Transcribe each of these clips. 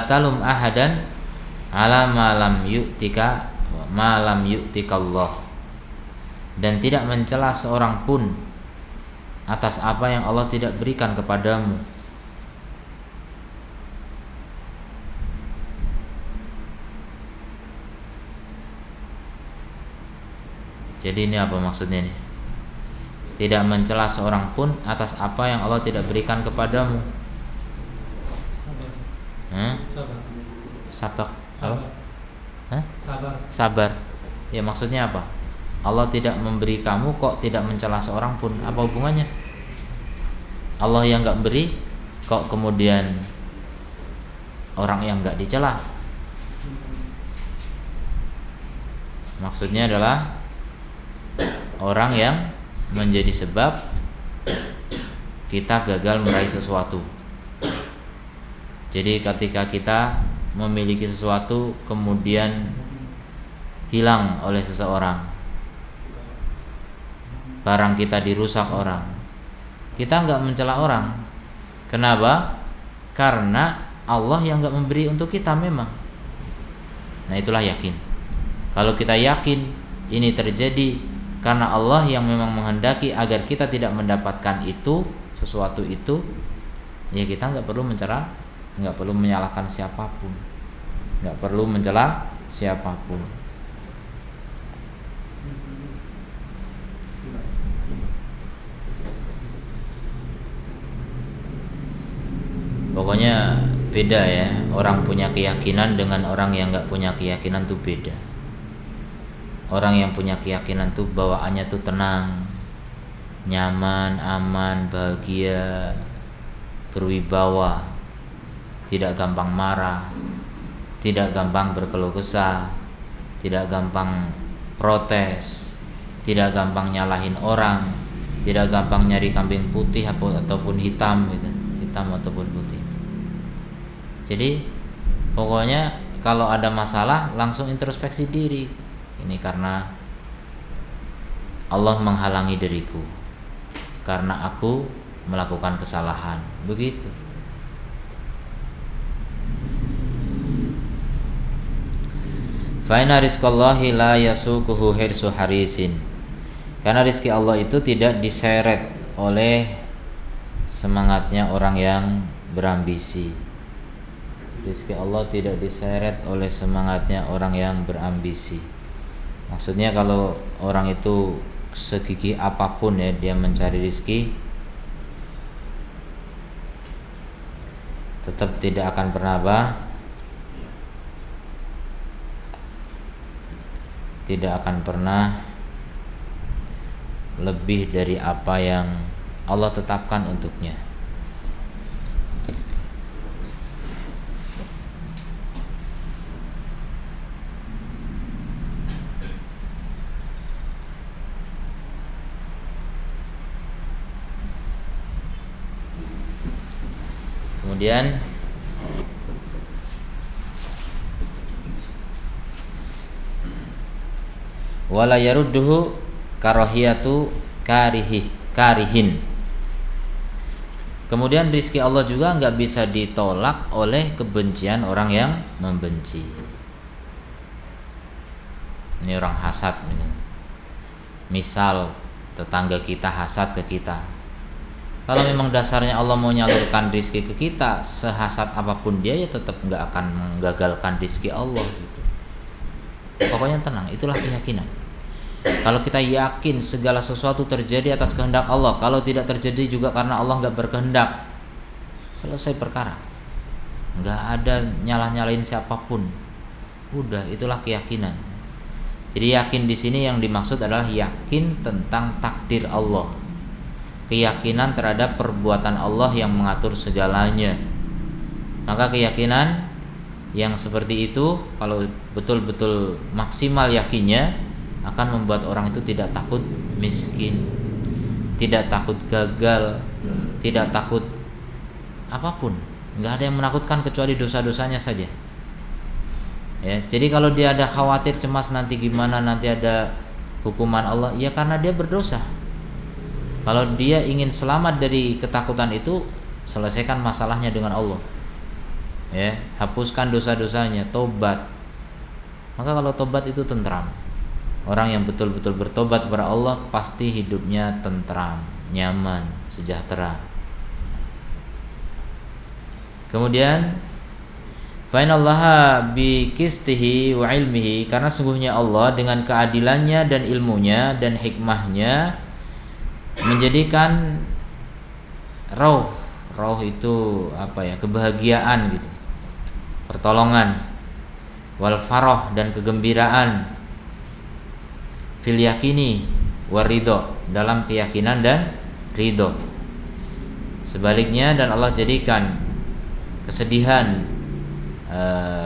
talum ahadan ala ma lam yu'tikallah, dan tidak mencela seorang pun atas apa yang Allah tidak berikan kepadamu. Jadi ini apa maksudnya nih? Tidak mencela seorang pun atas apa yang Allah tidak berikan kepadamu. Sabar. Ya maksudnya apa? Allah tidak memberi kamu kok tidak mencela seorang pun. Apa hubungannya? Allah yang enggak beri kok kemudian orang yang enggak dicela. Maksudnya adalah orang yang menjadi sebab kita gagal meraih sesuatu. Jadi ketika kita memiliki sesuatu kemudian hilang oleh seseorang, barang kita dirusak orang, kita enggak mencela orang. Kenapa? Karena Allah yang enggak memberi untuk kita memang. Nah itulah yakin. Kalau kita yakin ini terjadi karena Allah yang memang menghendaki agar kita tidak mendapatkan itu, sesuatu itu, ya kita enggak perlu mencela, enggak perlu menyalahkan siapapun, enggak perlu mencela siapapun. Pokoknya beda ya, orang punya keyakinan dengan orang yang enggak punya keyakinan tuh beda. Orang yang punya keyakinan tuh bawaannya tuh tenang, nyaman, aman, bahagia, berwibawa, tidak gampang marah, tidak gampang berkeluh kesah, tidak gampang protes, tidak gampang nyalahin orang, tidak gampang nyari kambing putih ataupun hitam gitu, hitam ataupun putih. Jadi pokoknya kalau ada masalah langsung introspeksi diri. Ini karena Allah menghalangi diriku, karena aku melakukan kesalahan. Begitu. Fa inna rizqallahi la yasuquhu hirsu harisin. Karena rizki Allah itu tidak diseret oleh semangatnya orang yang berambisi. Rizki Allah tidak diseret oleh semangatnya orang yang berambisi. Maksudnya kalau orang itu segigih apapun ya dia mencari rizki, tetap tidak akan pernah tidak akan pernah lebih dari apa yang Allah tetapkan untuknya. Kemudian wala yarudduhu karahiyatu karihin. Kemudian rizki Allah juga enggak bisa ditolak oleh kebencian orang yang membenci. Ini orang hasad misalnya. Misal tetangga kita hasad ke kita. Kalau memang dasarnya Allah mau nyalurkan rizki ke kita, sehasad apapun dia ya tetap nggak akan menggagalkan rizki Allah gitu. Pokoknya tenang, itulah keyakinan. Kalau kita yakin segala sesuatu terjadi atas kehendak Allah, kalau tidak terjadi juga karena Allah nggak berkehendak, selesai perkara. Nggak ada nyalah-nyalahin siapapun. Udah, itulah keyakinan. Jadi yakin di sini yang dimaksud adalah yakin tentang takdir Allah. Keyakinan terhadap perbuatan Allah yang mengatur segalanya. Maka keyakinan yang seperti itu kalau betul-betul maksimal yakinnya akan membuat orang itu tidak takut miskin, tidak takut gagal, tidak takut apapun. Enggak ada yang menakutkan kecuali dosa-dosanya saja. Ya, jadi kalau dia ada khawatir cemas nanti gimana, nanti ada hukuman Allah, ya karena dia berdosa. Kalau dia ingin selamat dari ketakutan itu, selesaikan masalahnya dengan Allah. ya, hapuskan dosa-dosanya, tobat. Maka kalau tobat itu tentram. Orang yang betul-betul bertobat kepada Allah pasti hidupnya tentram, nyaman, sejahtera. Kemudian fainallaha bi qistihi wa ilmihi, karena sungguhnya Allah dengan keadilannya dan ilmunya dan hikmahnya menjadikan rauh itu apa ya, kebahagiaan gitu, pertolongan, wal farah dan kegembiraan, fil yakini war ridho, dalam keyakinan dan ridho. Sebaliknya, dan Allah jadikan kesedihan,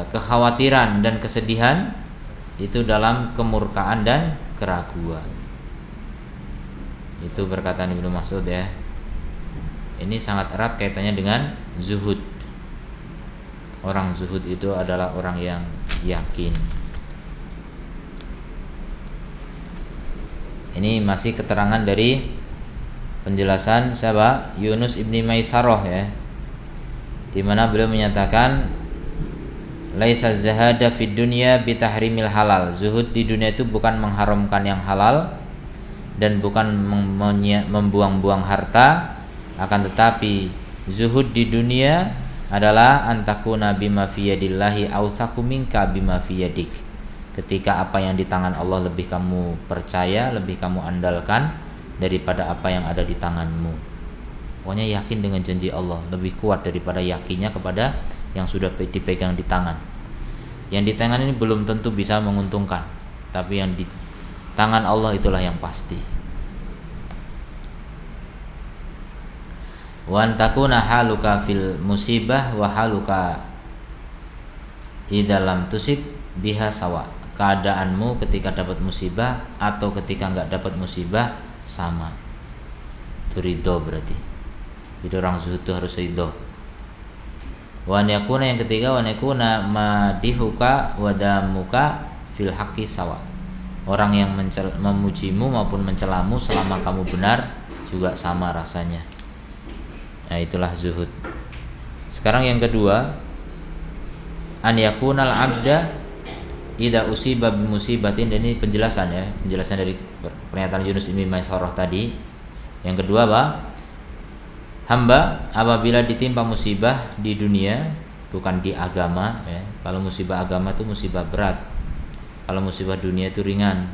kekhawatiran dan kesedihan itu dalam kemurkaan dan keraguan. Itu perkataan Ibnu Mas'ud ya. Ini sangat erat kaitannya dengan zuhud. Orang zuhud itu adalah orang yang yakin. Ini masih keterangan dari penjelasan siapa? Yunus ibni Maisarah ya, di mana beliau menyatakan laisa zahada fid dunya bitahrimil halal. Zuhud di dunia itu bukan mengharamkan yang halal dan bukan membuang-buang harta, akan tetapi zuhud di dunia adalah antakuna bima fiyadillahi awsaku minka bima fiyadik. Ketika apa yang di tangan Allah lebih kamu percaya, lebih kamu andalkan daripada apa yang ada di tanganmu. Pokoknya yakin dengan janji Allah lebih kuat daripada yakinnya kepada yang sudah dipegang di tangan. Yang di tangan ini belum tentu bisa menguntungkan, tapi yang di tangan Allah itulah yang pasti. Wa antakuna haluka fil musibah wa haluka idalam tusib biha sawa. Keadaanmu ketika dapat musibah atau ketika enggak dapat musibah sama. Itu ridho berarti. Jadi orang zuhud itu harus ridho. Wa yakuna, yang ketiga, wa yakuna madihuka wa damuka fil haqqi sawa. Orang yang memujimu maupun mencelamu selama kamu benar juga sama rasanya. Nah, itulah zuhud. Sekarang yang kedua, an yakunal abda idza usiba bi musibatin. Dan ini penjelasan ya, penjelasan dari pernyataan Yunus bin Maisarah tadi. Yang kedua, apa? Hamba apabila ditimpa musibah di dunia, bukan di agama ya. Kalau musibah agama itu musibah berat. Kalau musibah dunia itu ringan.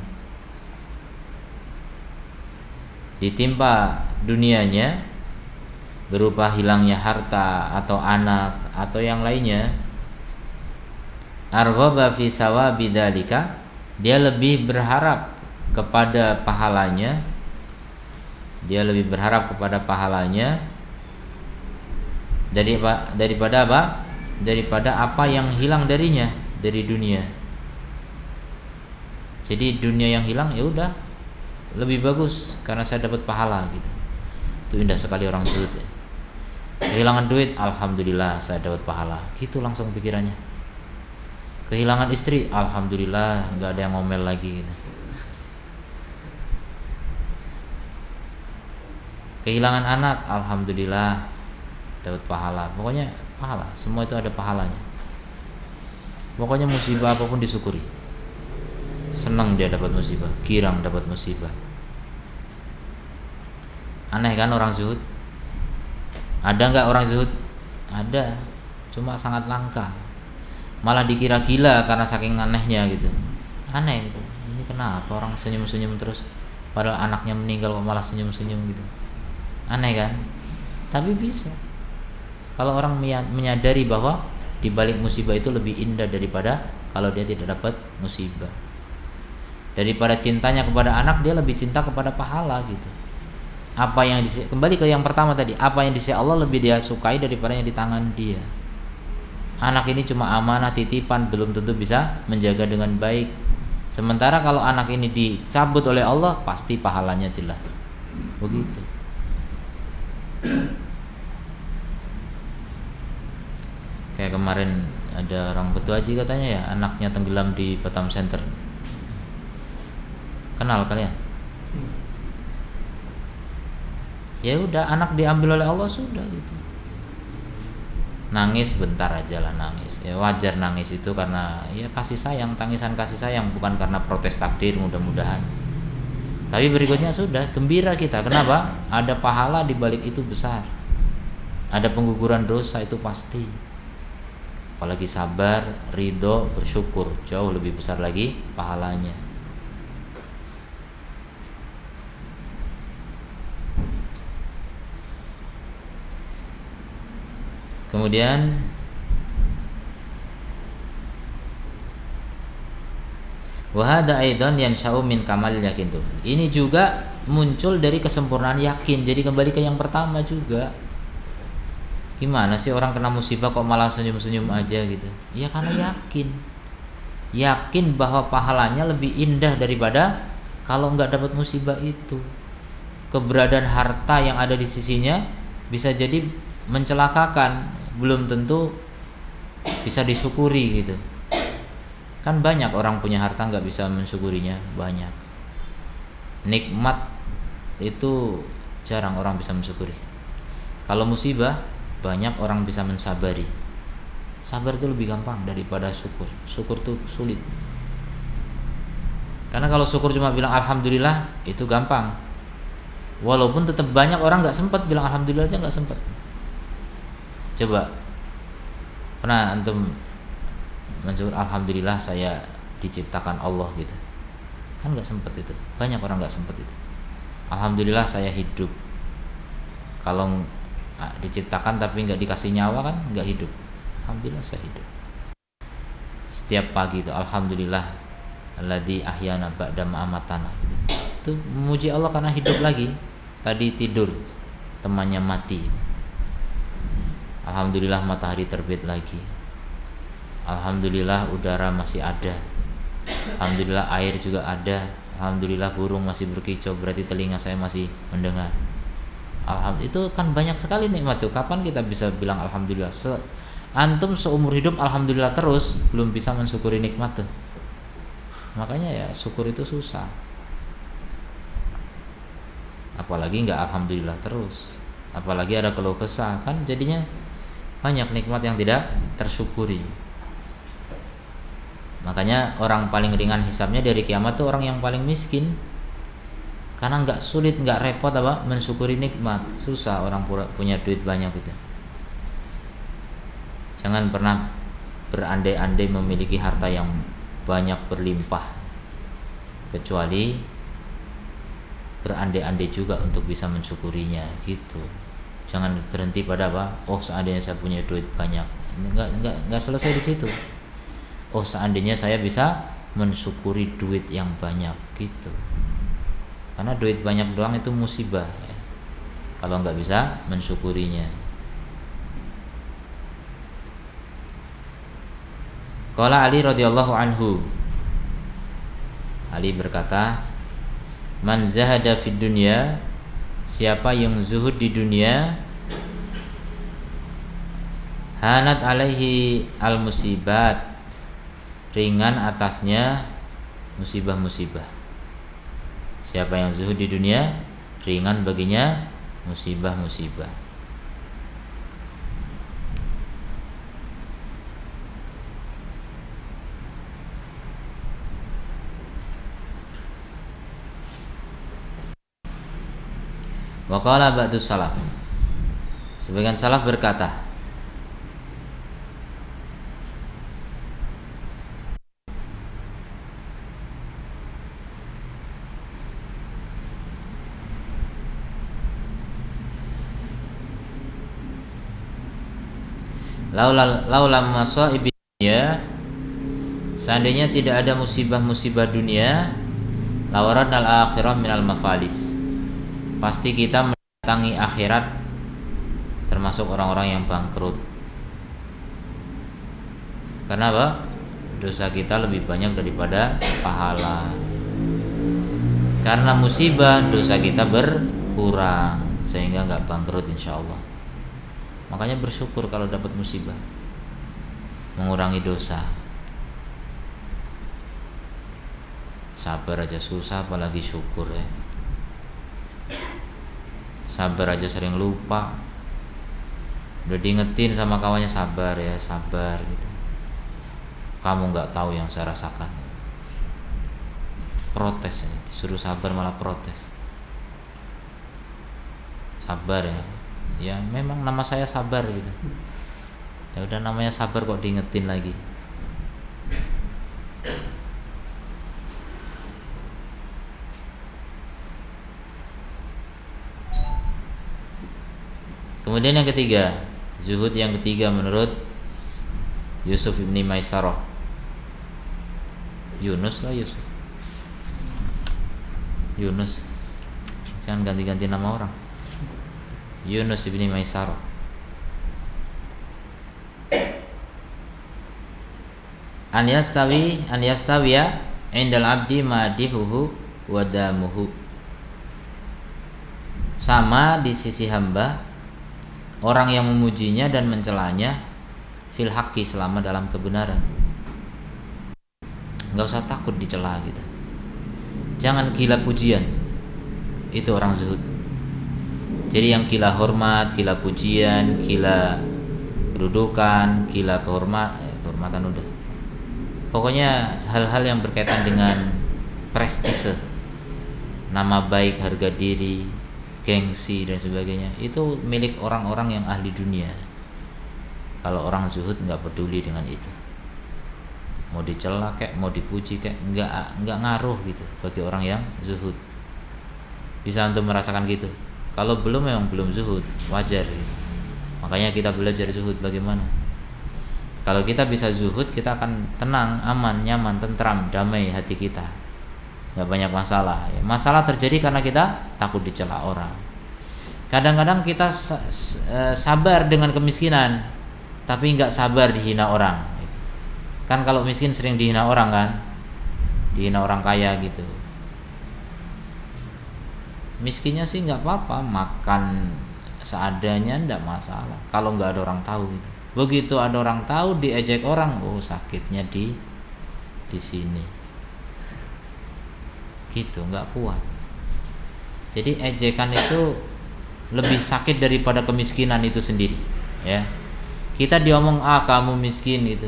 Ditimpa dunianya berupa hilangnya harta atau anak atau yang lainnya, arghaba fi thawabi dzalika, dia lebih berharap kepada pahalanya. Dia lebih berharap kepada pahalanya daripada apa? Daripada apa yang hilang darinya dari dunia. Jadi dunia yang hilang ya udah lebih bagus karena saya dapat pahala gitu. Itu indah sekali orang zuhud ya. Kehilangan duit, alhamdulillah saya dapat pahala. Gitu langsung pikirannya. Kehilangan istri, alhamdulillah nggak ada yang ngomel lagi gitu. Kehilangan anak, alhamdulillah dapat pahala. Pokoknya pahala, semua itu ada pahalanya. Pokoknya musibah apapun disyukuri. Senang dia dapat musibah, girang dapat musibah. Aneh kan orang zuhud? Ada nggak orang zuhud? Ada, cuma sangat langka. Malah dikira gila karena saking anehnya gitu. Aneh gitu. Ini kenapa orang senyum-senyum terus, padahal anaknya meninggal kok malah senyum-senyum gitu. Aneh kan? Tapi bisa. Kalau orang menyadari bahwa di balik musibah itu lebih indah daripada kalau dia tidak dapat musibah. Daripada cintanya kepada anak, dia lebih cinta kepada pahala gitu. Apa yang kembali ke yang pertama tadi, apa yang di sisi Allah lebih dia sukai daripada yang di tangan dia. Anak ini cuma amanah titipan, belum tentu bisa menjaga dengan baik. Sementara kalau anak ini dicabut oleh Allah, pasti pahalanya jelas. Begitu. Kayak kemarin ada orang Batu Haji katanya ya, anaknya tenggelam di Batam Center. Kenal kalian? Ya udah, anak diambil oleh Allah sudah gitu. nangis bentar aja lah, nangis ya wajar, nangis itu karena ya kasih sayang, tangisan kasih sayang, bukan karena protes takdir mudah-mudahan. Tapi berikutnya sudah gembira kita. Kenapa? Ada pahala di balik itu besar, ada pengguguran dosa itu pasti. Apalagi sabar, ridho, bersyukur, jauh lebih besar lagi pahalanya. Kemudian wahada aidan yansha'u min kamal yakin tuh. Ini juga muncul dari kesempurnaan yakin. Jadi kembali ke yang pertama juga. Gimana sih orang kena musibah kok malah senyum-senyum aja gitu? Ya karena yakin. Yakin bahwa pahalanya lebih indah daripada kalau nggak dapat musibah itu. Keberadaan harta yang ada di sisinya bisa jadi mencelakakan, belum tentu bisa disyukuri gitu. Kan banyak orang punya harta nggak bisa mensyukurinya, banyak. Nikmat itu jarang orang bisa mensyukuri. Kalau musibah banyak orang bisa mensabari. Sabar itu lebih gampang daripada syukur. Syukur itu sulit. Karena kalau syukur cuma bilang alhamdulillah itu gampang. Walaupun tetap banyak orang nggak sempat bilang alhamdulillah aja nggak sempat. Coba pernah antum mensyukur alhamdulillah saya diciptakan Allah gitu? Kan nggak sempat itu. Banyak orang nggak sempat itu. Alhamdulillah saya hidup. Kalau diciptakan tapi nggak dikasih nyawa kan nggak hidup. Alhamdulillah saya hidup. Setiap pagi itu alhamdulillah alladzi ahyana ba'da ma amatana gitu. Itu memuji Allah karena hidup lagi. Tadi tidur temannya mati. Alhamdulillah matahari terbit lagi. Alhamdulillah udara masih ada. Alhamdulillah air juga ada. Alhamdulillah burung masih berkicau, berarti telinga saya masih mendengar. Alhamdulillah, itu kan banyak sekali nikmat tuh. Kapan kita bisa bilang alhamdulillah? Antum seumur hidup alhamdulillah terus, belum bisa mensyukuri nikmat tuh. Makanya ya syukur itu susah. Apalagi nggak alhamdulillah terus. Apalagi ada keluh kesah, kan jadinya banyak nikmat yang tidak tersyukuri. Makanya orang paling ringan hisabnya dari kiamat tuh orang yang paling miskin. Karena nggak sulit, nggak repot apa mensyukuri nikmat. Susah orang punya duit banyak gitu. Jangan pernah berandai-andai memiliki harta yang banyak berlimpah, kecuali berandai-andai juga untuk bisa mensyukurinya gitu. Jangan berhenti pada apa? Oh seandainya saya punya duit banyak, nggak selesai di situ. Oh seandainya saya bisa mensyukuri duit yang banyak gitu. Karena duit banyak doang itu musibah ya, kalau nggak bisa mensyukurinya. Qala Ali radhiyallahu anhu, Ali berkata, man zahada fid dunya, siapa yang zuhud di dunia, hanat alaihi al musibat, ringan atasnya musibah-musibah. Siapa yang zuhud di dunia, ringan baginya musibah-musibah. Wa qala ba'du salaf, sebagian salaf berkata, laula masaibi dunya, seandainya tidak ada musibah-musibah dunia, lawaradnal akhirah minal mafalis, pasti kita mendatangi akhirat termasuk orang-orang yang bangkrut. Karena apa? Dosa kita lebih banyak daripada pahala. Karena musibah dosa kita berkurang, sehingga nggak bangkrut insyaallah. Makanya bersyukur kalau dapat musibah, mengurangi dosa. Sabar aja susah, apalagi syukur ya. Sabar aja sering lupa, Udah diingetin sama kawannya, sabar ya, sabar gitu. Kamu nggak tahu yang saya rasakan. Protes ya, disuruh sabar malah protes. Sabar ya. Ya memang nama saya sabar gitu. Ya udah namanya sabar kok diingetin lagi. Kemudian yang ketiga, zuhud yang ketiga menurut Yusuf ibni Maisarah. Yunus, jangan ganti-ganti nama orang. Yunus ibni Maisarah. An yastawiya indal abdi madihuhu wadamuhu. Sama di sisi hamba orang yang memujinya dan mencelanya fil haqqi, selama dalam kebenaran. Enggak usah takut dicela gitu. Jangan gila pujian. Itu orang zuhud. Jadi yang gila hormat, gila pujian, gila kedudukan, gila kehormatan udah. Pokoknya hal-hal yang berkaitan dengan prestise, nama baik, harga diri, gengsi dan sebagainya, itu milik orang-orang yang ahli dunia. Kalau orang zuhud nggak peduli dengan itu, mau dicela kayak mau dipuji kayak nggak ngaruh gitu bagi orang yang zuhud. Bisa untuk merasakan gitu. Kalau belum, memang belum zuhud, wajar gitu. Makanya kita belajar zuhud bagaimana. Kalau kita bisa zuhud, kita akan tenang, aman, nyaman, tentram, damai hati kita, nggak banyak masalah. Masalah terjadi karena kita takut dicela orang. Kadang-kadang kita sabar dengan kemiskinan, tapi nggak sabar dihina orang. Kan kalau miskin sering dihina orang kan, dihina orang kaya gitu. Miskinnya sih nggak apa-apa, makan seadanya ndak masalah. Kalau nggak ada orang tahu gitu. Begitu ada orang tahu, diejek orang, oh sakitnya di sini. Gitu, nggak kuat. Jadi ejekan itu lebih sakit daripada kemiskinan itu sendiri, ya. Kita diomong kamu miskin gitu,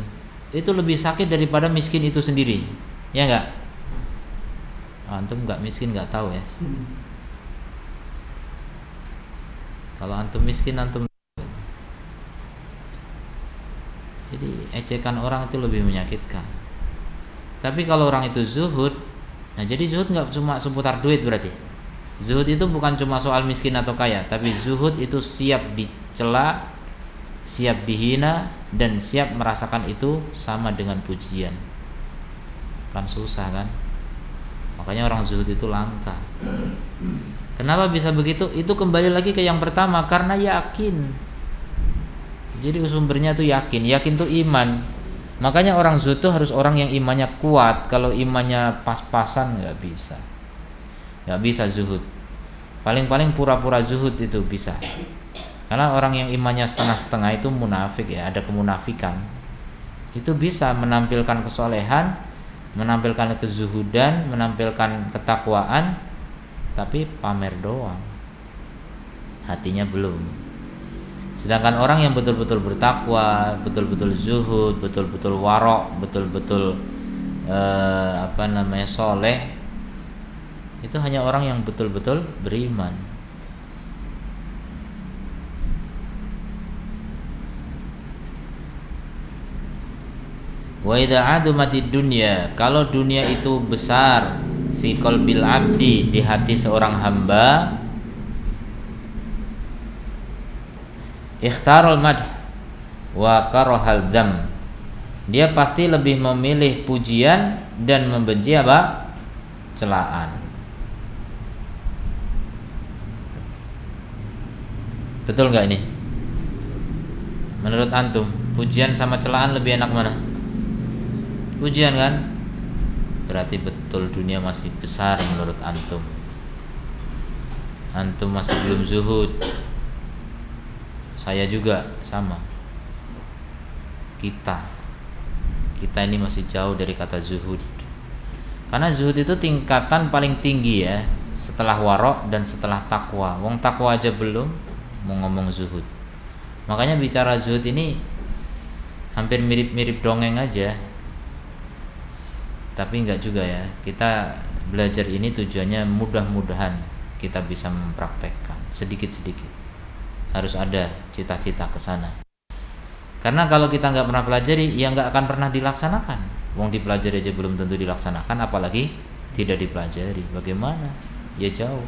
itu lebih sakit daripada miskin itu sendiri, ya nggak? Antum nggak miskin nggak tahu ya. Kalau antum miskin antum. Jadi ejekan orang itu lebih menyakitkan. Tapi kalau orang itu zuhud, nah jadi zuhud nggak cuma seputar duit berarti. Zuhud itu bukan cuma soal miskin atau kaya, tapi zuhud itu siap dicela, siap dihina, dan siap merasakan itu sama dengan pujian. Kan susah kan? Makanya orang zuhud itu langka. Kenapa bisa begitu? Itu kembali lagi ke yang pertama, karena yakin. Jadi sumbernya itu yakin. Yakin itu iman. Makanya orang zuhud itu harus orang yang imannya kuat. Kalau imannya pas-pasan nggak bisa. Nggak bisa zuhud. Paling-paling pura-pura zuhud itu bisa. Karena orang yang imannya setengah-setengah itu munafik ya, ada kemunafikan. Itu bisa menampilkan kesolehan, menampilkan kezuhudan, menampilkan ketakwaan, tapi pamer doang. Hatinya belum. Sedangkan orang yang betul-betul bertakwa, betul-betul zuhud, betul-betul warok, betul-betul soleh, itu hanya orang yang betul-betul beriman. Wa idza adumatid dunya, kalau dunia itu besar fi qalbil abdi, di hati seorang hamba, ikhtarul madh wa karahal dzam, dia pasti lebih memilih pujian dan membenci apa? Celaan. Betul nggak ini? Menurut antum, pujian sama celaan lebih enak mana? Pujian kan? Berarti betul dunia masih besar menurut antum. Antum masih belum zuhud. Saya juga sama. Kita ini masih jauh dari kata zuhud. Karena zuhud itu tingkatan paling tinggi ya, setelah warok dan setelah takwa. Wong takwa aja belum, mau ngomong zuhud. Makanya bicara zuhud ini hampir mirip-mirip dongeng aja, tapi enggak juga ya. Kita belajar ini tujuannya mudah-mudahan kita bisa mempraktekkan sedikit-sedikit. Harus ada cita-cita ke sana. Karena kalau kita nggak pernah pelajari, ya nggak akan pernah dilaksanakan. Wong dipelajari aja belum tentu dilaksanakan, apalagi tidak dipelajari. Bagaimana? Ya jauh.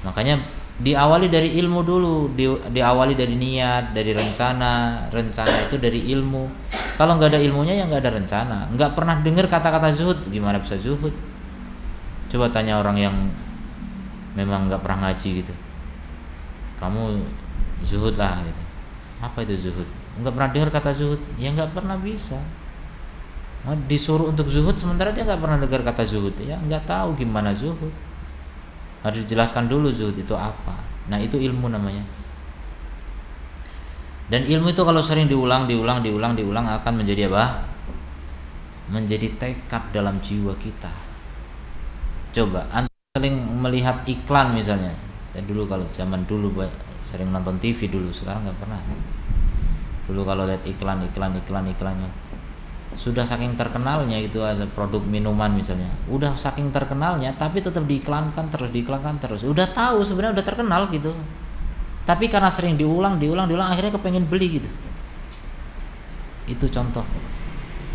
Makanya diawali dari ilmu dulu, diawali dari niat, dari rencana itu dari ilmu. Kalau nggak ada ilmunya ya nggak ada rencana. Nggak pernah dengar kata-kata zuhud, gimana bisa zuhud? Coba tanya orang yang memang nggak pernah ngaji gitu, kamu zuhud lah gitu. Apa itu zuhud? Nggak pernah dengar kata zuhud, ya nggak pernah bisa. Disuruh untuk zuhud sementara dia nggak pernah dengar kata zuhud, ya nggak tahu gimana zuhud. Harus dijelaskan dulu zuhud itu apa. Nah itu ilmu namanya. Dan ilmu itu kalau sering diulang akan menjadi apa? Menjadi tekad dalam jiwa kita. Coba anda sering melihat iklan misalnya. Dan dulu kalau zaman dulu sering nonton TV dulu, sekarang nggak pernah. Dulu kalau lihat iklannya, sudah saking terkenalnya itu ada produk minuman misalnya, udah saking terkenalnya tapi tetap diiklankan terus, udah tahu sebenarnya udah terkenal gitu, tapi karena sering diulang akhirnya kepengen beli gitu. Itu contoh.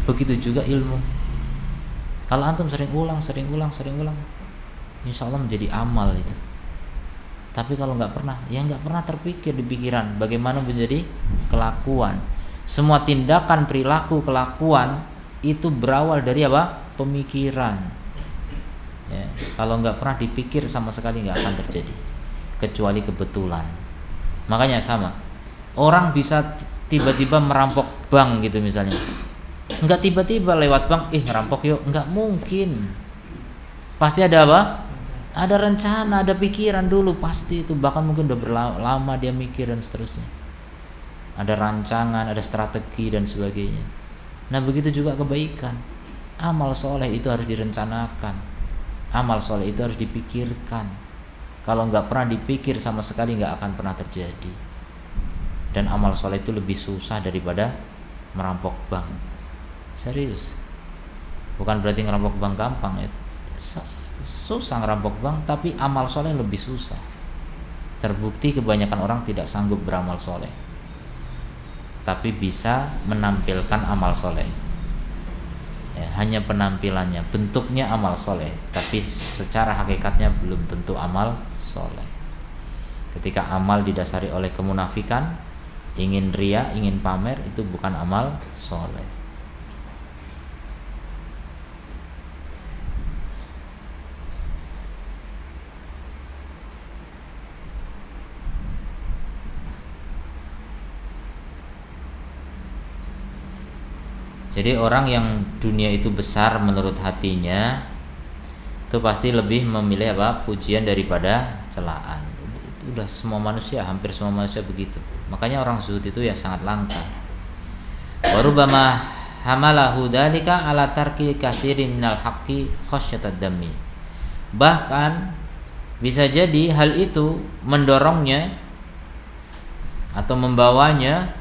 Begitu juga ilmu, kalau antum sering ulang, insya Allah menjadi amal itu. Tapi kalau nggak pernah, ya nggak pernah terpikir di pikiran bagaimana menjadi kelakuan. Semua tindakan, perilaku, kelakuan itu berawal dari apa? Pemikiran. Ya, kalau nggak pernah dipikir sama sekali nggak akan terjadi, kecuali kebetulan. Makanya sama, orang bisa tiba-tiba merampok bank gitu misalnya, nggak tiba-tiba lewat bank, ngerampok yuk, nggak mungkin. Pasti ada apa? Ada rencana, ada pikiran dulu pasti itu, bahkan mungkin udah berlama dia mikir dan seterusnya. Ada rancangan, ada strategi dan sebagainya. Nah begitu juga kebaikan. Amal soleh itu harus direncanakan. Amal soleh itu harus dipikirkan. Kalau nggak pernah dipikir sama sekali nggak akan pernah terjadi. Dan amal soleh itu lebih susah daripada merampok bank. Serius. Bukan berarti ngerampok bank gampang ya. Susah ngerampok bank, tapi amal soleh lebih susah. Terbukti kebanyakan orang tidak sanggup beramal soleh, tapi bisa menampilkan amal soleh. Ya, hanya penampilannya, bentuknya amal soleh, tapi secara hakikatnya belum tentu amal soleh. Ketika amal didasari oleh kemunafikan, ingin ria, ingin pamer, itu bukan amal soleh. Jadi orang yang dunia itu besar menurut hatinya, itu pasti lebih memilih apa? Pujian daripada celaan. Itu udah semua manusia, hampir semua manusia begitu. Makanya orang zuhud itu ya sangat langka. Warubama hamalahu dzalika ala tarki katsirin minal haqqi khasyatad dammi. Bahkan bisa jadi hal itu mendorongnya atau membawanya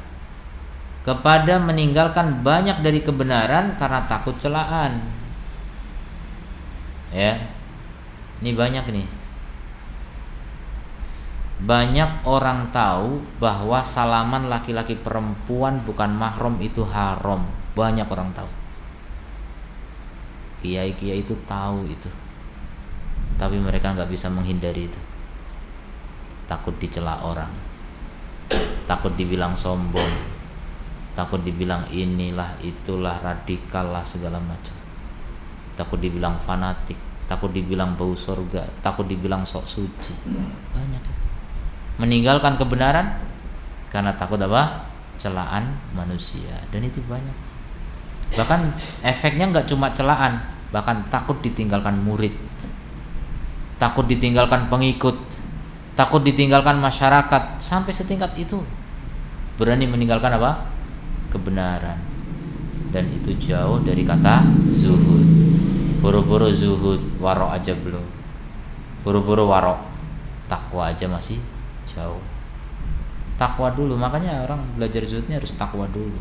kepada meninggalkan banyak dari kebenaran karena takut celaan. Ya, ini banyak nih. Banyak orang tahu bahwa salaman laki-laki perempuan bukan mahram itu haram. Banyak orang tahu. Kiai-kiai itu tahu itu, tapi mereka nggak bisa menghindari itu. Takut dicela orang, takut dibilang sombong, takut dibilang inilah itulah, radikal lah, segala macam. Takut dibilang fanatik, takut dibilang bau surga, takut dibilang sok suci. Banyak itu. Meninggalkan kebenaran karena takut apa? Celaan manusia. Dan itu banyak. Bahkan efeknya nggak cuma celaan, bahkan takut ditinggalkan murid, takut ditinggalkan pengikut, takut ditinggalkan masyarakat. Sampai setingkat itu berani meninggalkan apa? Kebenaran. Dan itu jauh dari kata zuhud. Buru-buru zuhud, warok aja belum. Buru-buru warok, takwa aja masih jauh. Takwa dulu, makanya orang belajar zuhudnya harus takwa dulu.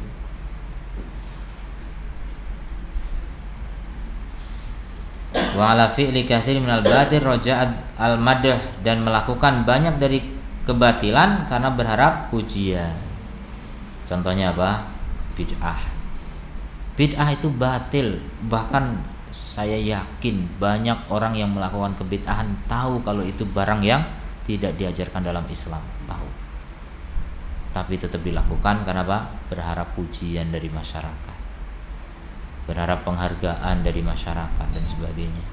Wa ala fi'li katsir minal batil raja'at al-madh, dan melakukan banyak dari kebatilan karena berharap pujian. Contohnya apa? Bid'ah. Bid'ah itu batil. Bahkan saya yakin banyak orang yang melakukan kebid'ahan tahu kalau itu barang yang tidak diajarkan dalam Islam, tahu. Tapi tetap dilakukan karena apa? Berharap pujian dari masyarakat, berharap penghargaan dari masyarakat dan sebagainya.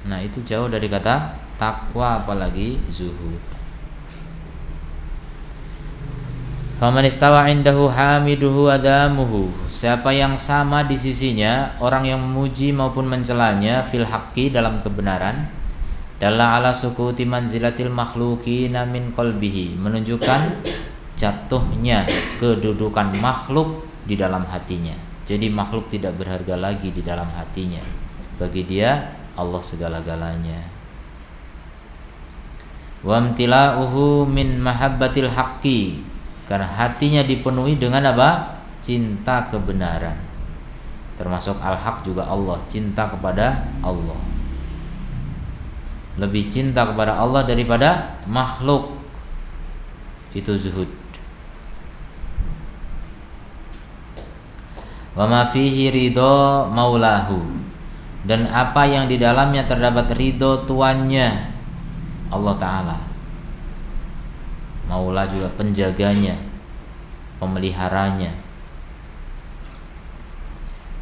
Nah, itu jauh dari kata takwa, apalagi zuhud. Faman istawa indahu hamiduhu adamuhu, siapa yang sama di sisinya orang yang memuji maupun mencelanya fil haqqi dalam kebenaran, dalla ala sukuti manzilatil makhluqina min qalbihi, menunjukkan jatuhnya kedudukan makhluk di dalam hatinya. Jadi makhluk tidak berharga lagi di dalam hatinya. Bagi dia Allah segala-galanya. Wa amtila'uhu min mahabbatil haqqi, karena hatinya dipenuhi dengan apa? Cinta kebenaran. Termasuk al-haq juga Allah, cinta kepada Allah. Lebih cinta kepada Allah daripada makhluk. Itu zuhud. Wa ma fihi ridho maulahu, dan apa yang di dalamnya terdapat ridho tuannya, Allah Ta'ala. Maula juga penjaganya, pemeliharanya.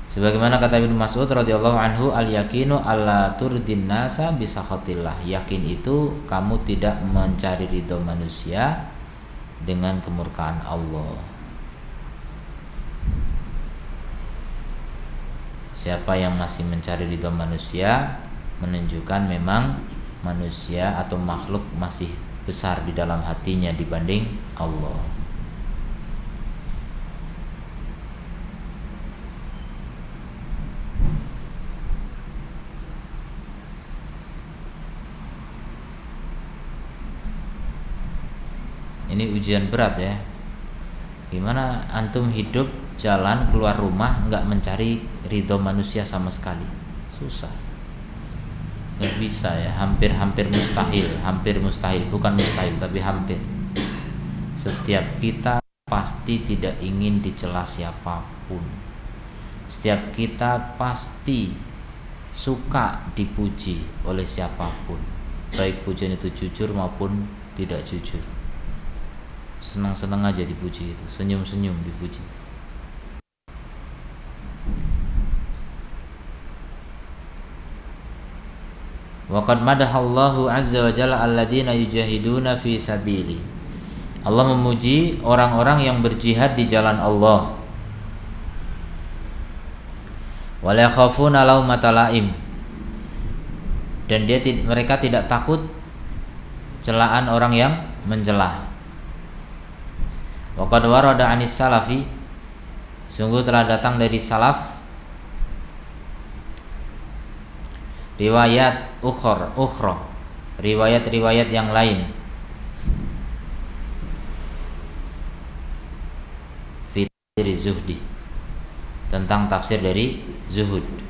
Sebagaimana kata Ibnu Mas'ud radhiyallahu anhu, al yakinu alla turdin nasa bisakhatillah, yakin itu kamu tidak mencari ridho manusia dengan kemurkaan Allah. Siapa yang masih mencari ridho manusia, menunjukkan memang manusia atau makhluk masih besar di dalam hatinya dibanding Allah. Ini ujian berat ya. Gimana antum hidup, jalan, keluar rumah nggak mencari ridho manusia sama sekali? Susah. Nggak bisa ya, hampir mustahil, bukan mustahil tapi hampir. Setiap kita pasti tidak ingin dicela siapapun. Setiap kita pasti suka dipuji oleh siapapun, baik pujian itu jujur maupun tidak jujur. Senang-senang aja dipuji itu, senyum-senyum dipuji. Waqad madahallahu azza wa jalla alladina yujahiduna fi sabili. Allah memuji orang-orang yang berjihad di jalan Allah. Wa la yakhafuna laumata laim, dan mereka tidak takut celaan orang yang mencela. Wa qad warada 'anis salafi, sungguh telah datang dari salaf riwayat ukhra, riwayat-riwayat yang lain fi tafsir zuhdi, tentang tafsir dari zuhud.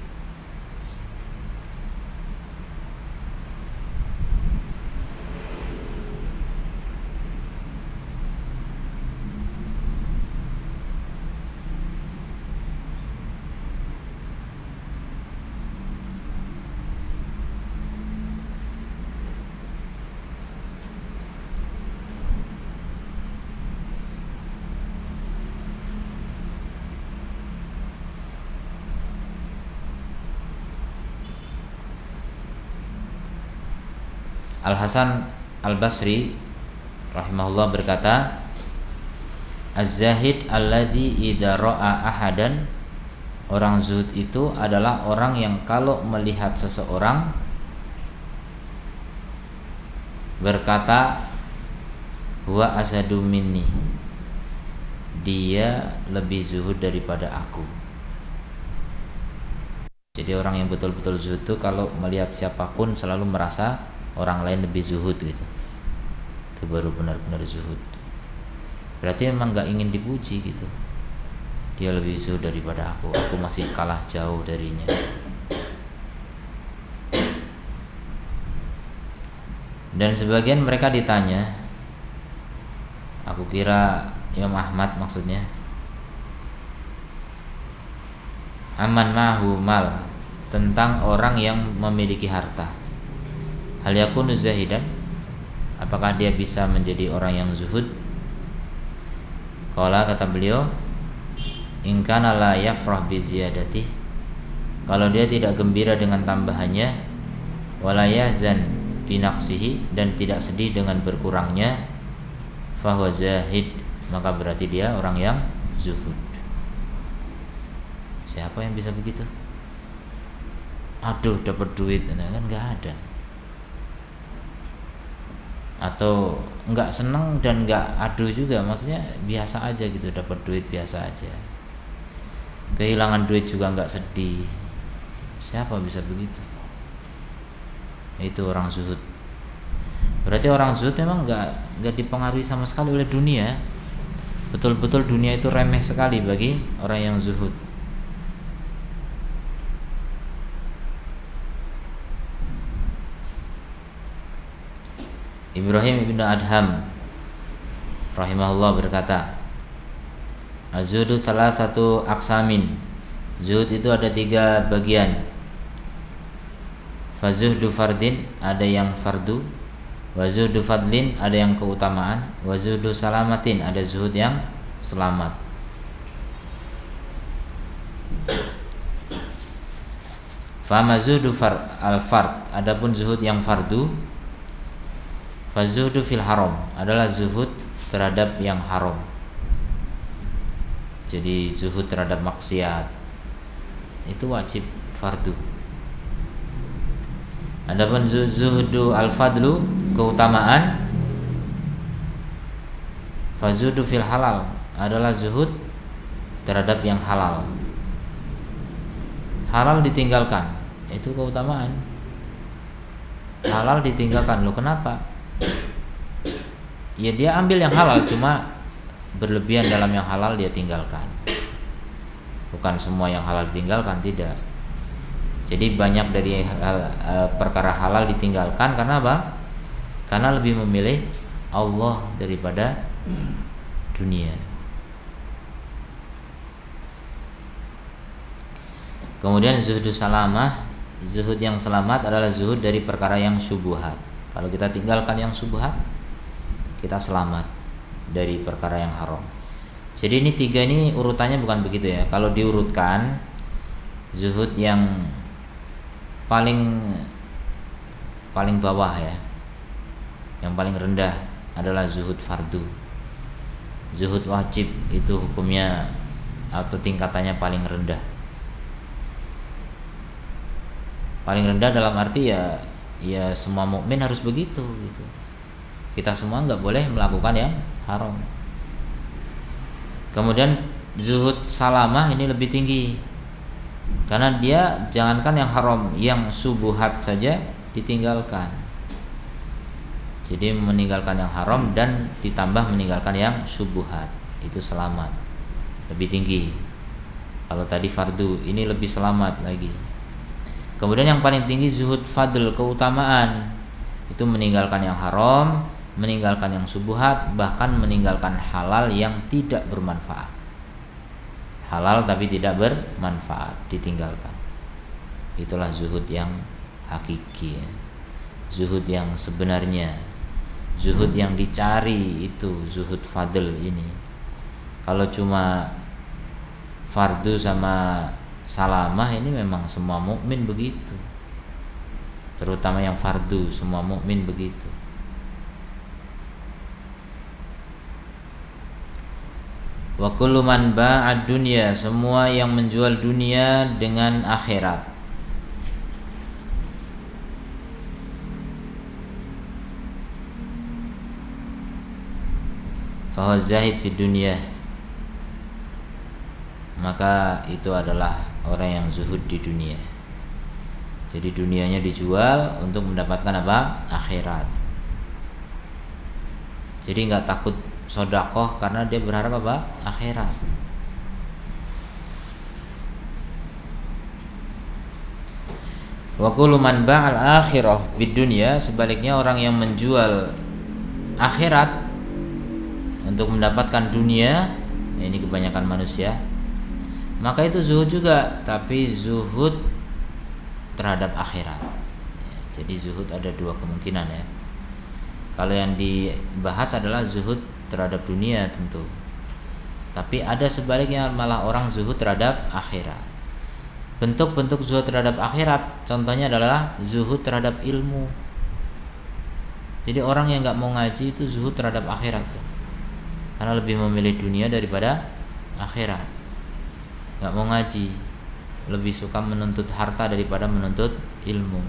Al-Hasan Al-Basri rahimahullah berkata, Az-zahid alladzi idza ra'a ahadan, orang zuhud itu adalah orang yang kalau melihat seseorang berkata huwa asadu minni, dia lebih zuhud daripada aku. Jadi orang yang betul-betul zuhud itu kalau melihat siapapun selalu merasa orang lain lebih zuhud gitu. Itu baru benar-benar zuhud. Berarti memang nggak ingin dipuji gitu. Dia lebih zuhud daripada aku masih kalah jauh darinya. Dan sebagian mereka ditanya, aku kira Imam Ahmad maksudnya, aman ma'hu mal, tentang orang yang memiliki harta. Hal yakunu zahidan, apakah dia bisa menjadi orang yang zuhud? Qala, kata beliau, in kana la yafrah bi ziyadati, kalau dia tidak gembira dengan tambahannya, wala yahzan bi naqsihi, dan tidak sedih dengan berkurangnya, fahuwa zahid, maka berarti dia orang yang zuhud. Siapa yang bisa begitu? Aduh, dapat duit, nah, kan nggak ada. Atau nggak seneng dan nggak aduh juga, maksudnya biasa aja gitu, dapat duit biasa aja. Kehilangan duit juga nggak sedih. Siapa bisa begitu? Itu orang zuhud. Berarti orang zuhud memang nggak dipengaruhi sama sekali oleh dunia. Betul-betul dunia itu remeh sekali bagi orang yang zuhud. Ibrahim ibn Adham rahimahullah berkata, az-zuhdu salah satu aksamin. Zuhud itu ada 3 bagian. Fazuhdu fardin, ada yang fardu. Wazuhdu fadlin, ada yang keutamaan. Wazuhdu salamatin, ada zuhud yang selamat. Fama zuhdu al-fard, adapun zuhud yang fardu. Fazuhdu fil haram, adalah zuhud terhadap yang haram. Jadi zuhud terhadap maksiat itu wajib fardu. Adapun zuhdu al-fadlu, keutamaan. Fazuhdu fil halal, adalah zuhud terhadap yang halal. Halal ditinggalkan, itu keutamaan. Halal ditinggalkan, loh kenapa? Ya dia ambil yang halal, cuma berlebihan dalam yang halal dia tinggalkan. Bukan semua yang halal ditinggalkan, tidak. Jadi banyak dari perkara halal ditinggalkan karena apa? Karena lebih memilih Allah daripada dunia. Kemudian zuhud salamah, zuhud yang selamat adalah zuhud dari perkara yang syubhat. Kalau kita tinggalkan yang syubhat, kita selamat dari perkara yang haram. Jadi ini 3 ini urutannya bukan begitu ya. Kalau diurutkan, zuhud yang paling bawah ya, yang paling rendah adalah zuhud fardu. Zuhud wajib itu hukumnya atau tingkatannya paling rendah. Paling rendah dalam arti ya semua mukmin harus begitu gitu. Kita semua nggak boleh melakukan yang haram. Kemudian zuhud salamah ini lebih tinggi, karena dia jangankan yang haram, yang subuhat saja ditinggalkan. Jadi meninggalkan yang haram dan ditambah meninggalkan yang subuhat, itu selamat, lebih tinggi. Kalau tadi fardu, ini lebih selamat lagi. Kemudian yang paling tinggi zuhud fadl, keutamaan, itu meninggalkan yang haram, meninggalkan yang subuhat, bahkan meninggalkan halal yang tidak bermanfaat. Halal tapi tidak bermanfaat ditinggalkan. Itulah zuhud yang hakiki ya. Zuhud yang sebenarnya, zuhud yang dicari, itu zuhud fadl ini. Kalau cuma fardu sama salamah ini memang semua mukmin begitu. Terutama yang fardu, semua mukmin begitu. Wa kullu man ba'a dunya, semua yang menjual dunia dengan akhirat. Fa huwa zahid fi dunya, maka itu adalah orang yang zuhud di dunia. Jadi dunianya dijual untuk mendapatkan apa? Akhirat. Jadi nggak takut sodakoh karena dia berharap apa? Akhirat. Wa kullu man ba'al akhirah bid dunya, sebaliknya orang yang menjual akhirat untuk mendapatkan dunia, ini kebanyakan manusia, maka itu zuhud juga, tapi zuhud terhadap akhirat. Jadi zuhud ada dua kemungkinan ya. Kalau yang dibahas adalah zuhud terhadap dunia tentu, tapi ada sebaliknya, malah orang zuhud terhadap akhirat. Bentuk-bentuk zuhud terhadap akhirat contohnya adalah zuhud terhadap ilmu. Jadi orang yang nggak mau ngaji itu zuhud terhadap akhirat tuh, karena lebih memilih dunia daripada akhirat. Nggak mau ngaji, lebih suka menuntut harta daripada menuntut ilmu.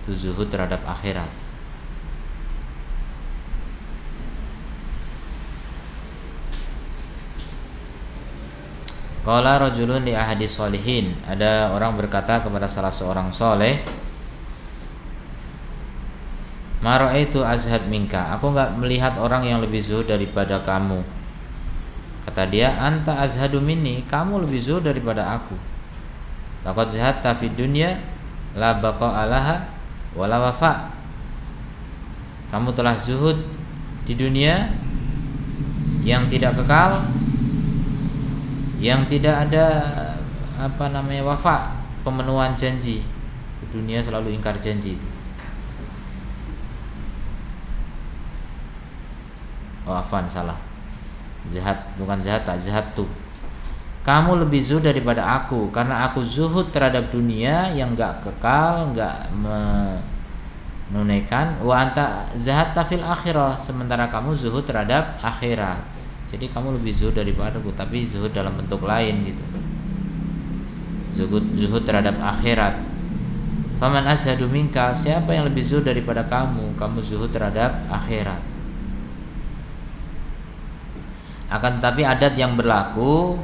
Itu zuhud terhadap akhirat. Qala rajulun li ahadis sholihin, ada orang berkata kepada salah seorang soleh, ma ra'aitu azhad minka, aku enggak melihat orang yang lebih zuhud daripada kamu. Kata dia, anta azhadu minni, kamu lebih zuhud daripada aku. Laqad zahadta fid dunya la baqa alaha wala wafa, kamu telah zuhud di dunia yang tidak kekal, yang tidak ada wafa, pemenuhan janji. Dunia selalu ingkar janji. Afan, salah. Zahat, bukan zahat, tak zahat tuh. Kamu lebih zuhud daripada aku, karena aku zuhud terhadap dunia yang enggak kekal, enggak menunaikan. Wa anta zahatta fil akhirah, sementara kamu zuhud terhadap akhirat. Jadi kamu lebih zuhud daripada aku, tapi zuhud dalam bentuk lain gitu. Zuhud terhadap akhirat. Faman azhadu minka, siapa yang lebih zuhud daripada kamu? Kamu zuhud terhadap akhirat. Akan tetapi adat yang berlaku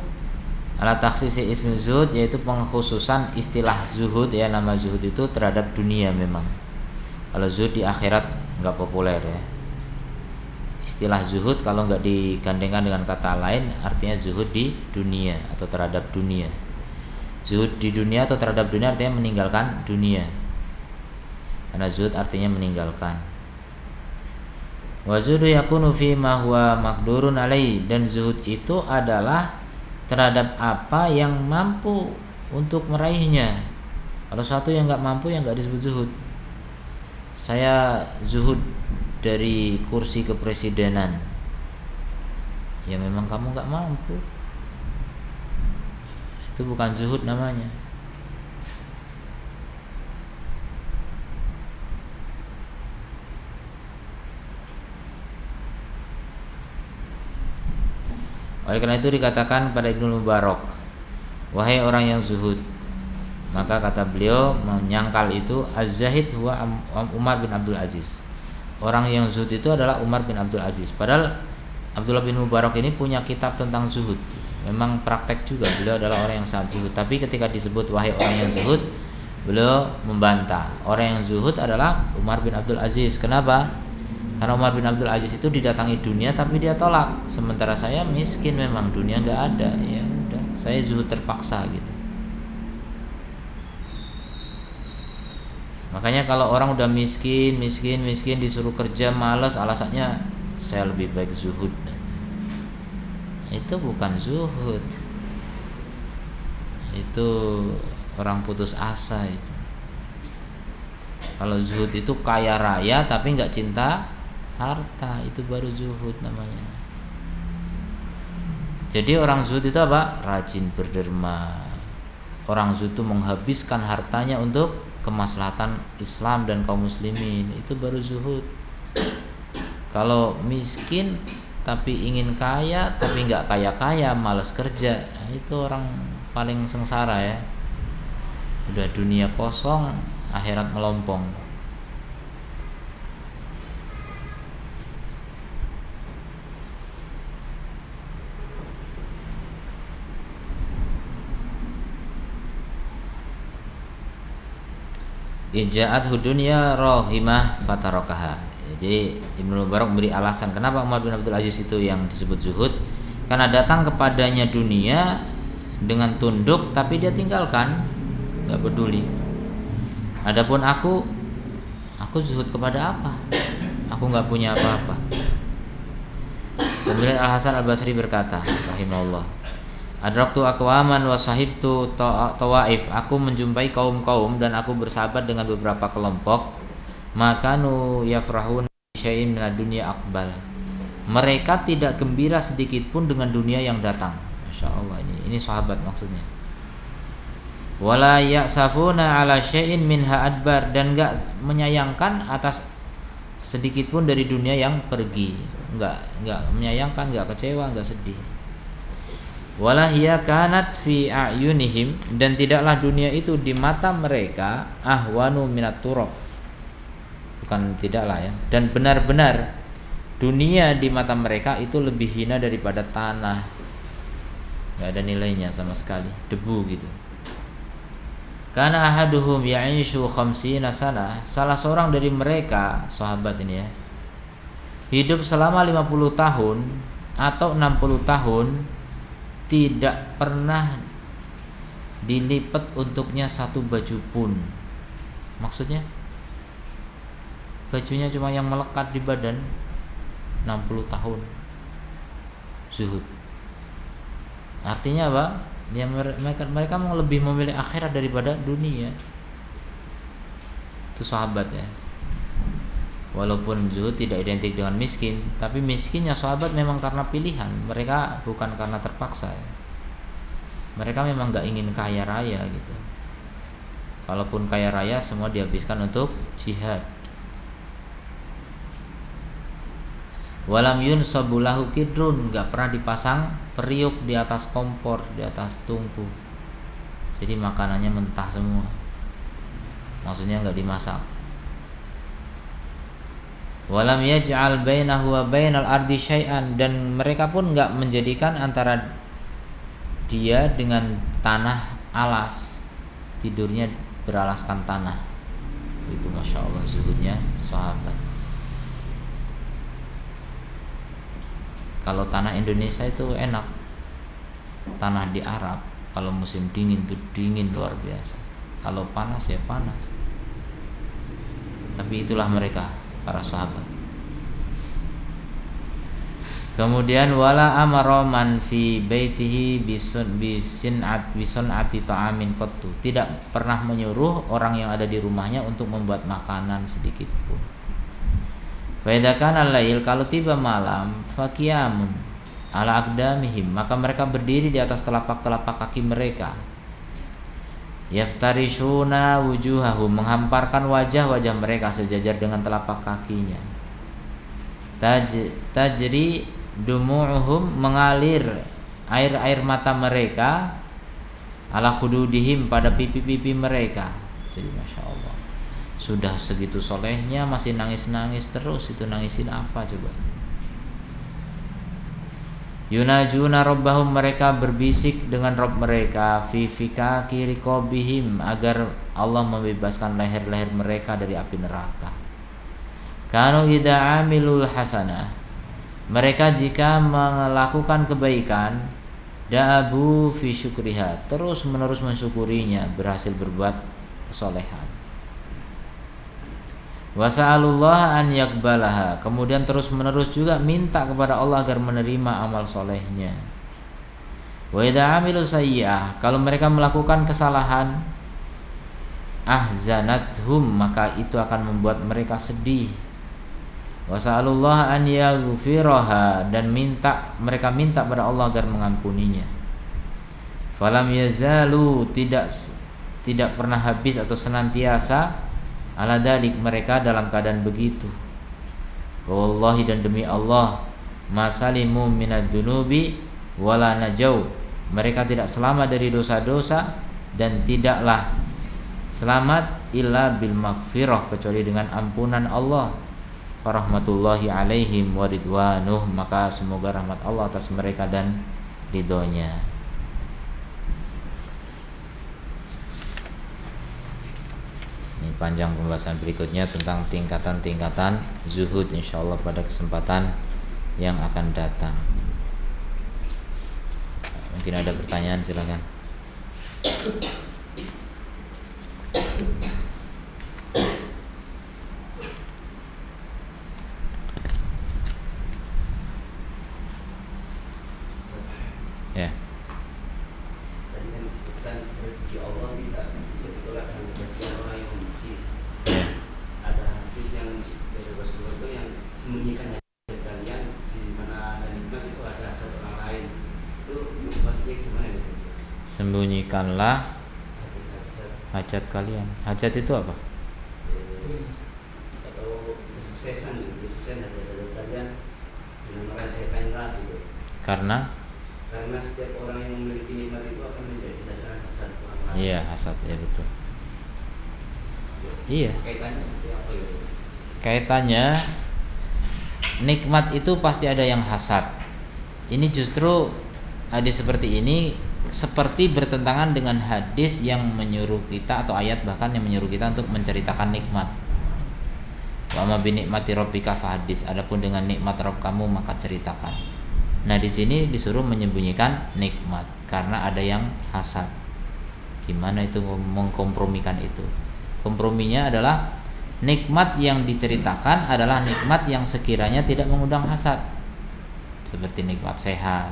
ala taksisi ismi zuhud, yaitu pengkhususan istilah zuhud ya, nama zuhud itu terhadap dunia memang. Kalau zuhud di akhirat enggak populer ya. Istilah zuhud kalau nggak digandengkan dengan kata lain artinya zuhud di dunia atau terhadap dunia. Zuhud di dunia atau terhadap dunia artinya meninggalkan dunia, karena zuhud artinya meninggalkan. Wa zuhdu yakunu fi ma huwa maqdurun alaihi, dan zuhud itu adalah terhadap apa yang mampu untuk meraihnya. Kalau satu yang nggak mampu, yang nggak disebut zuhud. Saya zuhud dari kursi kepresidenan, ya memang kamu nggak mampu, itu bukan zuhud namanya. Oleh karena itu dikatakan pada Ibnu Mubarak, wahai orang yang zuhud, maka kata beliau menyangkal itu, az-zahid huwa Umar bin Abdul Aziz. Orang yang zuhud itu adalah Umar bin Abdul Aziz. Padahal Abdullah bin Mubarak ini punya kitab tentang zuhud. Memang praktek juga, beliau adalah orang yang sangat zuhud. Tapi ketika disebut wahai orang yang zuhud, beliau membantah. Orang yang zuhud adalah Umar bin Abdul Aziz. Kenapa? Karena Umar bin Abdul Aziz itu didatangi dunia tapi dia tolak. Sementara saya miskin, memang dunia nggak ada. Ya udah, saya zuhud terpaksa gitu. Makanya kalau orang udah miskin disuruh kerja malas, alasannya saya lebih baik zuhud. Itu bukan zuhud. Itu orang putus asa itu. Kalau zuhud itu kaya raya tapi nggak cinta harta, itu baru zuhud namanya. Jadi orang zuhud itu apa? Rajin berderma. Orang zuhud itu menghabiskan hartanya untuk kemaslahatan Islam dan kaum muslimin, itu baru zuhud. Kalau miskin tapi ingin kaya tapi nggak kaya, malas kerja, itu orang paling sengsara ya. Udah dunia kosong, akhirat melompong. Ija'at hudunya rohimah fatarakaha. Jadi Ibnu Mubarak memberi alasan kenapa Umar bin Abdul Aziz itu yang disebut zuhud, karena datang kepadanya dunia dengan tunduk tapi dia tinggalkan, nggak peduli. Adapun aku zuhud kepada apa? Aku nggak punya apa-apa. Kemudian Al Hasan Al Basri berkata, rahimahullah, adraktu aqwaman wa sahibtu tawaif. Aku menjumpai kaum-kaum dan aku bersahabat dengan beberapa kelompok. Makanu yafrahun syai'in minad dunya aqbal. Mereka tidak gembira sedikit pun dengan dunia yang datang. Masya Allah, ini sahabat maksudnya. Wala ya'safuna ala syai'in minha adbar, dan enggak menyayangkan atas sedikit pun dari dunia yang pergi. Enggak menyayangkan, enggak kecewa, enggak sedih. Wala hiya kanat fi a'yunihim, dan tidaklah dunia itu di mata mereka ahwanu minat turab. Bukan tidaklah ya, dan benar-benar dunia di mata mereka itu lebih hina daripada tanah, nggak ada nilainya sama sekali, debu gitu. Karena ahaduhum ya'ishu khamsina sana, salah seorang dari mereka sahabat ini ya, hidup selama 50 tahun atau 60 tahun, tidak pernah dilipat untuknya satu baju pun. Maksudnya bajunya cuma yang melekat di badan, 60 tahun zuhud. Artinya apa? Ya, mereka mau lebih memilih akhirat daripada dunia. Itu sahabat ya. Walaupun zuhud tidak identik dengan miskin, tapi miskinnya sahabat memang karena pilihan. Mereka bukan karena terpaksa ya. Mereka memang gak ingin kaya raya gitu. Kalaupun kaya raya semua dihabiskan untuk jihad. Walam yunsabu lahu kidrun, enggak pernah dipasang periuk di atas kompor, di atas tungku. Jadi makanannya mentah semua. Maksudnya enggak dimasak. Walam yaj'al bainahu wa bainal ardi syai'an, dan mereka pun enggak menjadikan antara dia dengan tanah alas. Tidurnya beralaskan tanah. Itu Masya Allah zuhudnya sahabat. Kalau tanah Indonesia itu enak, tanah di Arab kalau musim dingin itu dingin luar biasa, kalau panas ya panas. Tapi itulah mereka para sahabat. Kemudian wala amara man fi baitihi bisun'ati ta'amin qattu, tidak pernah menyuruh orang yang ada di rumahnya untuk membuat makanan sedikit pun. Faidakan al-lail, kalau tiba malam, faqiyamun ala aqdamihim, maka mereka berdiri di atas telapak-telapak kaki mereka. Yaftarishuna wujuhahum, menghamparkan wajah-wajah mereka sejajar dengan telapak kakinya. Tajri dumu'uhum, mengalir air-air mata mereka, ala khududihim, pada pipi-pipi mereka. Jadi Masya Allah, sudah segitu solehnya masih nangis-nangis terus, itu nangisin apa coba? Yunajuna rabbahum, mereka berbisik dengan Rabb mereka, fi fikaki riqabihim, agar Allah membebaskan leher-leher mereka dari api neraka. Kanu idza amilul hasanah, mereka jika melakukan kebaikan, da'abu fi syukriha, terus menerus mensyukurinya, berhasil berbuat kesolehan. Wasa'alullah an yakbalaha, kemudian terus menerus juga minta kepada Allah agar menerima amal solehnya. Wa idza amilu sayyi'ah, kalau mereka melakukan kesalahan, ahzanathum, maka itu akan membuat mereka sedih. Wasa'alullah an yaghfiraha, dan mereka minta pada Allah agar mengampuninya. Falam yazalu, tidak pernah habis atau senantiasa ala dalik, mereka dalam keadaan begitu. Wallahi, dan demi Allah, masalimu minad dunubi wala najau, mereka tidak selamat dari dosa-dosa dan tidaklah selamat illa bil maghfirah, kecuali dengan ampunan Allah. Rahmatullahi alaihim wa ridwanuh, maka semoga rahmat Allah atas mereka dan ridhonya. panjang pembahasan berikutnya tentang tingkatan-tingkatan zuhud insyaallah pada kesempatan yang akan datang. Mungkin ada pertanyaan, silakan. Ya. Tadi kan disebutkan rezeki Allah tidak bisa ditolak dengan kebencian orang yang membenci. Ya. Ada hadis yang dari Rasulullah itu yang sembunyikan hajat kalian di mana ada nikmat itu ada hasad orang lain. Itu maksudnya gimana ya? Sembunyikanlah Hajat-hajat hajat kalian. Hajat itu apa? atau kesuksesan hajat-hajat kalian dengan merahasiakanlah gitu. Karena Setiap orang yang memiliki nikmat itu akan menjadi dasar hasad orang lain. iya, hasad, ya betul. Iya. Kaitannya seperti apa ya? Kaitannya nikmat itu pasti ada yang hasad. Ini justru hadis seperti ini seperti bertentangan dengan hadis yang menyuruh kita atau ayat bahkan yang menyuruh kita untuk menceritakan nikmat. Wa ma bi nikmati rabbika fahadis. Adapun dengan nikmat Rabb kamu maka ceritakan. Nah, di sini disuruh menyembunyikan nikmat karena ada yang hasad. Gimana itu mengkompromikan itu? Komprominya adalah nikmat yang diceritakan adalah nikmat yang sekiranya tidak mengundang hasad. Seperti nikmat sehat.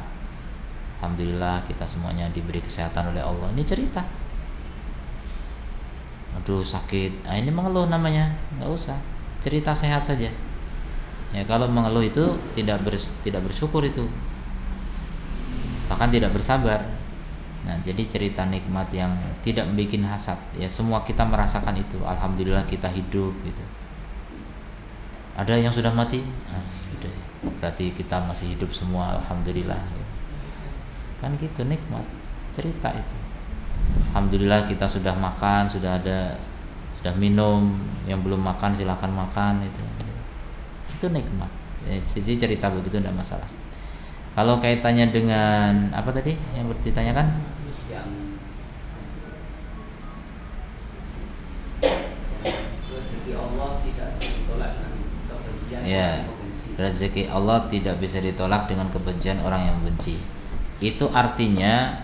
Alhamdulillah kita semuanya diberi kesehatan oleh Allah. Ini cerita. Aduh sakit. Nah, ini mengeluh namanya. Enggak usah. Cerita sehat saja. Ya, kalau mengeluh itu tidak bersyukur itu. Bahkan tidak bersabar. Nah, jadi cerita nikmat yang tidak membuat hasad. Ya, semua kita merasakan itu. Alhamdulillah kita hidup gitu. Ada yang sudah mati? Nah, gitu. Berarti kita masih hidup semua, alhamdulillah. Kan gitu nikmat. Cerita itu. Alhamdulillah kita sudah makan, sudah minum. Yang belum makan silakan makan itu nikmat. Jadi cerita begitu tidak masalah. Kalau kaitannya dengan apa tadi yang ditanyakan? Yang rezeki Allah tidak bisa ditolak dengan kebencian Ya, orang yang membenci. rezeki Allah tidak bisa ditolak dengan kebencian orang yang benci. Itu artinya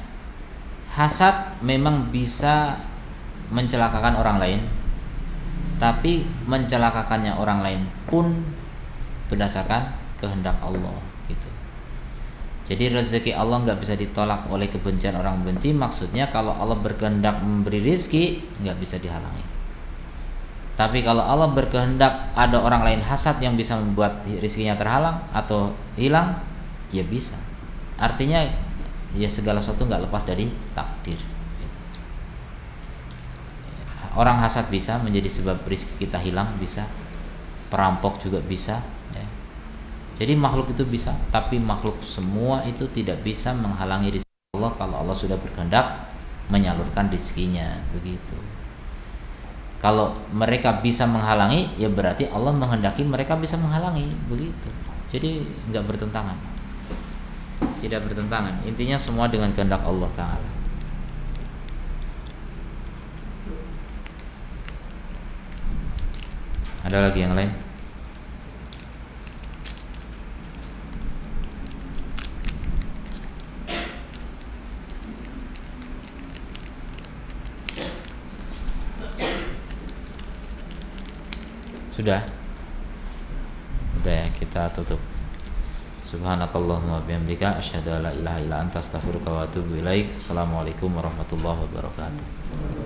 hasad memang bisa mencelakakan orang lain, tapi mencelakakannya orang lain pun berdasarkan kehendak Allah gitu. Jadi rezeki Allah nggak bisa ditolak oleh kebencian orang benci. Maksudnya kalau Allah berkehendak memberi rizki nggak bisa dihalangi. Tapi kalau Allah berkehendak ada orang lain hasad yang bisa membuat rizkinya terhalang atau hilang, ya bisa. Artinya ya segala sesuatu nggak lepas dari takdir gitu. Orang hasad bisa menjadi sebab rizki kita hilang, bisa. Perampok juga bisa ya. Jadi makhluk itu bisa, tapi makhluk semua itu tidak bisa menghalangi rizki Allah kalau Allah sudah berkehendak menyalurkan rizkinya begitu. Kalau mereka bisa menghalangi, ya berarti Allah menghendaki mereka bisa menghalangi begitu. Jadi nggak bertentangan, tidak bertentangan. Intinya semua dengan kehendak Allah Ta'ala. Ada lagi yang lain? Sudah ya, kita tutup. Subhanakallahumma wa bihamdika asyhadu an la ilaha illa anta astaghfiruka wa atubu ilaik. Assalamualaikum warahmatullahi wabarakatuh.